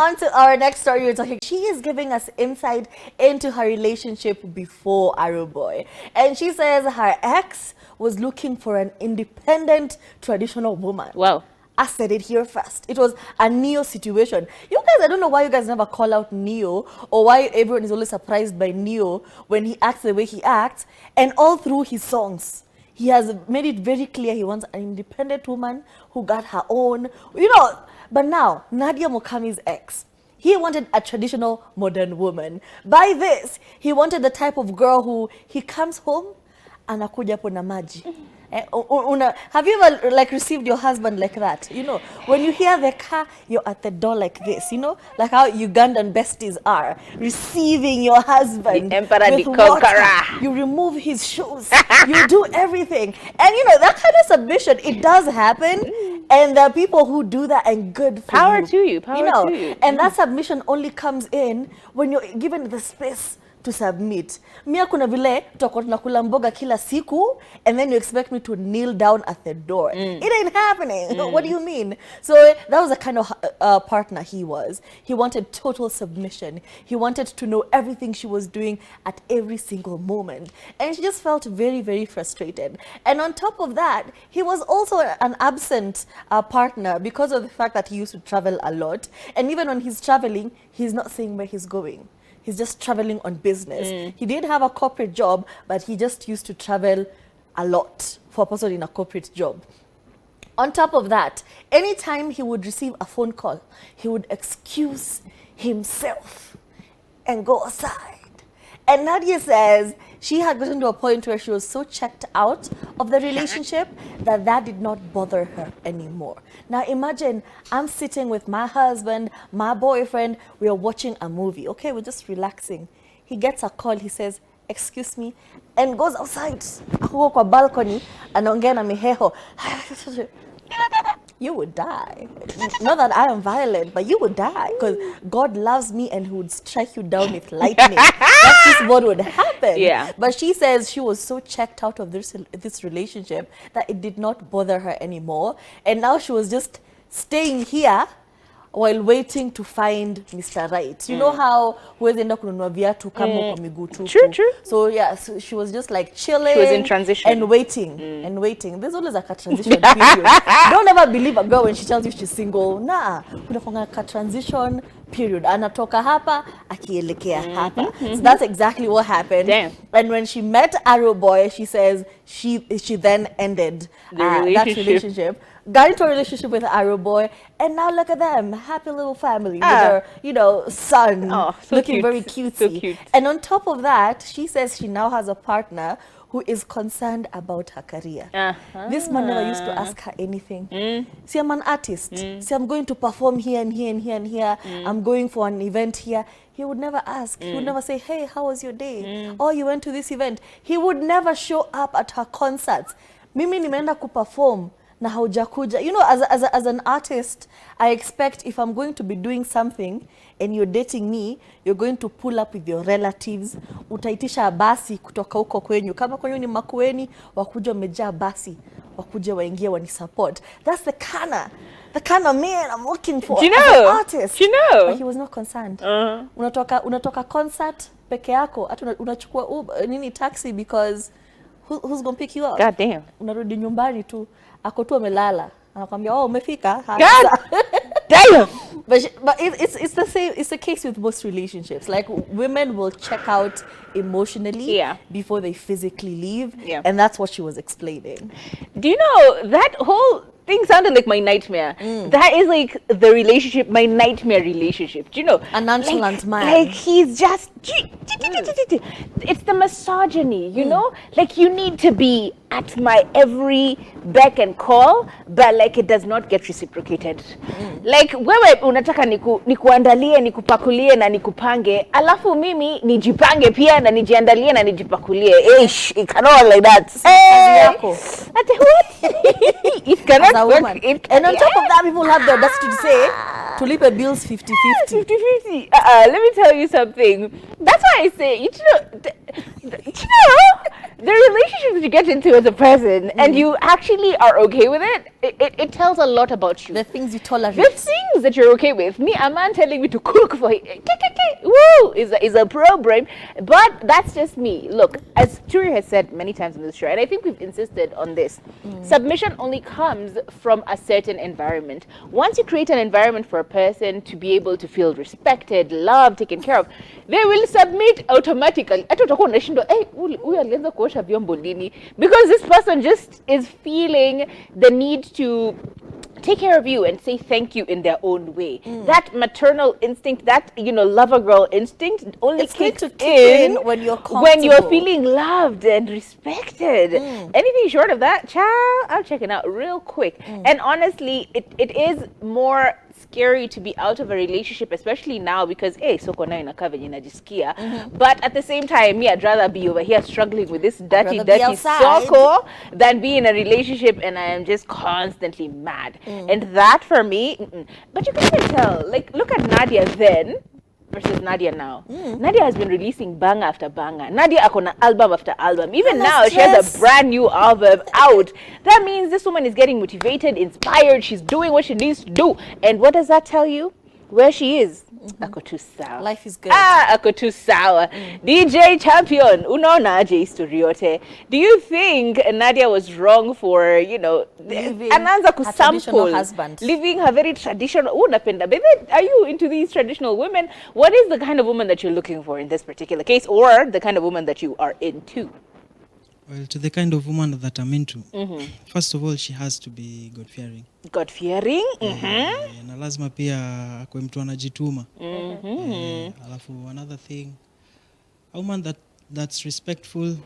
on to our next story. We're talking. She is giving us insight into her relationship before Arrow Boy. And she says her ex was looking for an independent, traditional woman. Wow. I said it here first. It was a Neo situation. You guys, I don't know why you guys never call out Neo, or why everyone is always surprised by Neo when he acts the way he acts. And all through his songs, he has made it very clear he wants an independent woman who got her own, But now, Nadia Mukami's ex, he wanted a traditional modern woman. By this, he wanted the type of girl who he comes home, anakuja po na maji. Have you ever received your husband like that? When you hear the car, you're at the door like this, like how Ugandan besties are, receiving your husband. The emperor, with the conqueror. Water. You remove his shoes. You do everything. And that kind of submission, it does happen. And there are people who do that, and good for Power you. to you, power to you. And that submission only comes in when you're given the space to submit. Mia kuna vile tutakuwa tunakula mboga kila siku, and then you expect me to kneel down at the door. It ain't happening. What do you mean? So that was the kind of partner he was. He wanted total submission. He wanted to know everything she was doing at every single moment. And she just felt very, very frustrated. And on top of that, he was also an absent partner because of the fact that he used to travel a lot. And even when he's traveling, he's not saying where he's going. He's just traveling on business. He did have a corporate job, but he just used to travel a lot for a person in a corporate job. On top of that, anytime he would receive a phone call, he would excuse himself and go aside. And Nadia says she had gotten to a point where she was so checked out of the relationship that did not bother her anymore. Now imagine I'm sitting with my husband, my boyfriend, we are watching a movie. Okay, we're just relaxing. He gets a call, he says, "Excuse me," and goes outside. Ako kwa balcony, anaongea na miheho. You would die. Not that I am violent, but you would die because God loves me and he would strike you down with lightning. That's just what would happen. Yeah. But she says she was so checked out of this relationship that it did not bother her anymore. And now she was just staying here while waiting to find Mr. Right. You know how huwezi enda kununua viatu kama uko miguu tupu. True. So yeah, so she was just like chilling. She was in transition. And waiting. And waiting. There's always like a transition period. Don't ever believe a girl when she tells you she's single. Nah, kuna a transition period. Anatoka hapa, akielekea hapa. So that's exactly what happened. Damn. And when she met Arrow Boy, she says she then ended that relationship. Got into a relationship with Arrow Boy, and now look at them, happy little family with their, son, so looking cute. very cutesy. So cute. And on top of that, she says she now has a partner who is concerned about her career. This man never used to ask her anything. See, I'm an artist. See, I'm going to perform here and here and here and here. I'm going for an event here. He would never ask. He would never say, "Hey, how was your day? Oh, you went to this event." He would never show up at her concerts. Mimi nimeenda kuperform. Na haujakuja. As an artist, I expect if I'm going to be doing something and you're dating me, you're going to pull up with your relatives. Utaitisha basi kutoka huko kwenyu. Kama kwenyu ni Makueni, wakuja wamejaa basi. Wakuja waingie wani support. That's the kind of man I'm looking for as an artist. But he was not concerned. Unatoka concert peke yako. Hata unachukua taxi because who's going to pick you up? God damn. Unarudi nyumbani tu. Ako tu amelala. Anakuambia, "Oh, umefika." God damn. But it's the same. It's the case with most relationships. Like women will check out emotionally before they physically leave. And that's what she was explaining. Do you know that whole thing sounded like my nightmare? That is like the relationship, my nightmare relationship. Do you know? A nonchalant man. Like he's just it's the misogyny, Like you need to be at my every beck and call, but like it does not get reciprocated. Like wewe unataka nikuandalie, nikupakulie na nikupange, alafu mimi nijipange pia na nijiandalie na nijipakulie. It cannot like that. What? It cannot work. And on top of that, people have the audacity to say, tulipe bills 50-50. 50-50. Let me tell you something. That's why I say, the relationship that you get into as a person and you actually are okay with it tells a lot about you. The things you tolerate. The things that you're okay with. Me, a man telling me to cook for him, woo, is a problem. But that's just me. Look, as Turi has said many times in this show, and I think we've insisted on this, submission only comes from a certain environment. Once you create an environment for a person to be able to feel respected, loved, taken care of, they will submit automatically. Because this person just is feeling the need to take care of you and say thank you in their own way. That maternal instinct, that lover girl instinct only kicks in when you're comfortable. when you're feeling loved and respected. Anything short of that, child, I'm checking out real quick. And honestly, it is more scary to be out of a relationship, especially now, because soko nayo inakaa venye najisikia. But at the same time, me, I'd rather be over here struggling with this dirty soko than be in a relationship and I am just constantly mad. And that for me, but you can tell, like, look at Nadia then versus Nadia now. Nadia has been releasing banger after banger. Nadia akona album after album. Even now, she has a brand new album out. That means this woman is getting motivated, inspired. She's doing what she needs to do. And what does that tell you? Where she is. Ako too sour. Life is good. Ako too sour. DJ Champion, unaona aje history yote? Do you think Nadia was wrong for, anaanza kusample, living her very traditional, unapenda, baby, are you into these traditional women? What is the kind of woman that you're looking for in this particular case, or the kind of woman that you are into? Well, to the kind of woman that I'm into, first of all, she has to be God-fearing. God-fearing? Na lazima pia akwe mtu anajituma. Alafu another thing, a woman that's respectful.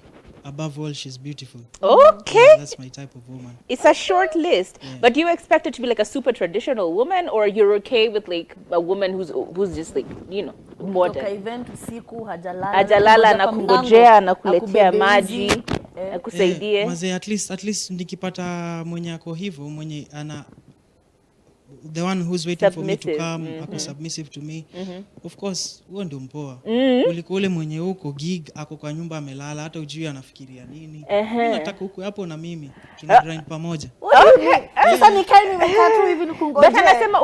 Above all, she's beautiful. Okay. Yeah, that's my type of woman. It's a short list, but do you expect it to be like a super traditional woman, or you're okay with like a woman who's just like, modern? Event usiku hajalala na kungojea na kuletea maji na kusaidie. Maze at least nikipata mwenye ako hivyo, mwenye ana the one who's waiting submissive for me to come, ako submissive to me. Of course, huo ndio mpoa. Kuliko ule mwenye huko gig ako kwa nyumba amelala, hata ujui anafikiria nini. Nataka huko hapo na mimi tuna grind pamoja. Okay. Sasa nikai nimekaa tu hivi nikungojea. But anasema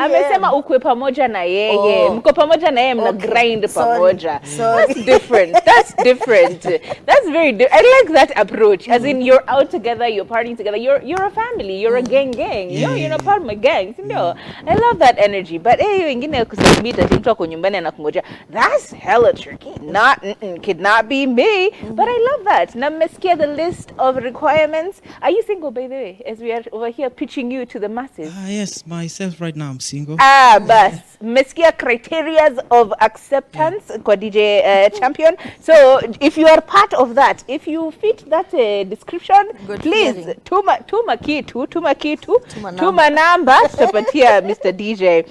amesema ukwe pamoja na yeye. Mko pamoja na yeye mna grind pamoja. That's different. That's different. That's very different. I like that approach. As in, you're out together, you're partying together. You're a family. You're a gang. You're not part of my gang. I love that energy. But wengine kusubmit ati mtu ako nyumbani anakungojea. That's hella tricky. Could not be me. But I love that. Na mmesikia the list of requirements. Are you single, by the way? As we are over here pitching you to the masses. Yes, myself right now I'm single. Bas. Mmesikia criteria of acceptance kwa DJ Champion. So if you are part of that, if you fit that description, please tuma kitu, tuma number. Tapatia Mr. DJ.